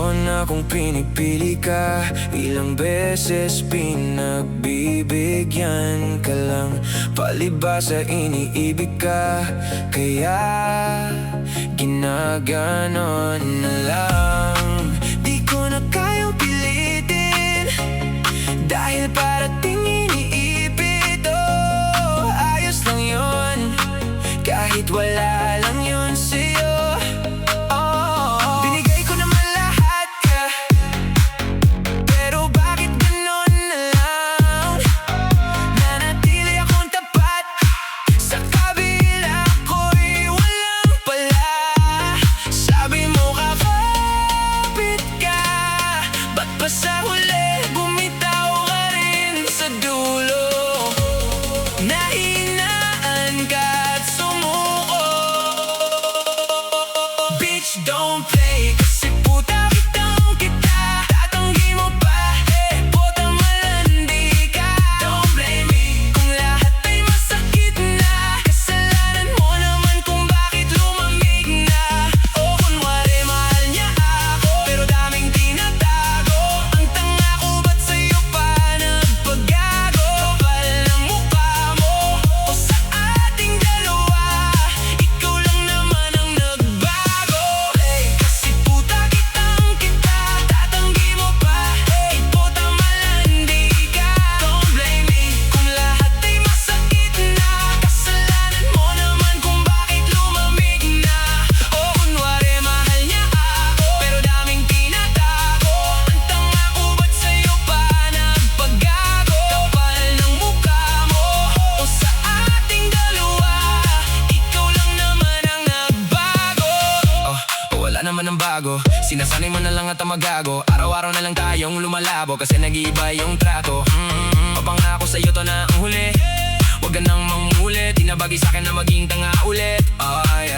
taon na kung pinipili ka, ilang beses pinagbibigyan ka lang, palibhasa iniibig ka, kaya ginaganon na lang. Di ko na kayang pilitin, dahil parating iniipit. Oh, ayos lang yun, kahit wala lang yun sa'yo. Binigay ko naman lahat ka, pero bakit ganon na lang? Nanatili akong tapat, sa kabila ko'y walang pala. Sabi mo kakapit ka, ba't pa sa huli bumitaw ka rin sa dulo? Nahinaan ka at sumuko. Bitch, don't play, kasi puta kitang kita. Tatanggi mo pa, puta malandi ka. Don't blame me kung lahat ay masakit na. Kasalanan mo naman kung bakit lumamig na. O kunwari mahal niya ako, pero daming tinatago. Ang tanga ko ba't sa'yo pa nagpagago? Kapal ng mukha mo, o sa ating dalawa, ikaw lang naman ang nagbago. Kasi puta kitang kita, tatanggi mo pa, puta malandi ka. Don't blame me kung lahat ay masakit na. Kasalanan mo naman kung bakit lumamig na. O kunwari mahal niya ako, pero daming tinatago. Ang tanga ko ba't sa'yo pa nagpagago? Kapal ng mukha mo, o sa ating dalawa, ikaw lang naman ang nagbago. Wala naman ang bago, sinasanay mo na lang at ang magago. Araw-araw na lang tayong lumalabo, kasi nag-iiba yung trato. Mapangako sa'yo to na ang huli, wag ka nang mangulit. Di na bagay sa'kin na maging tanga ulit. Ay,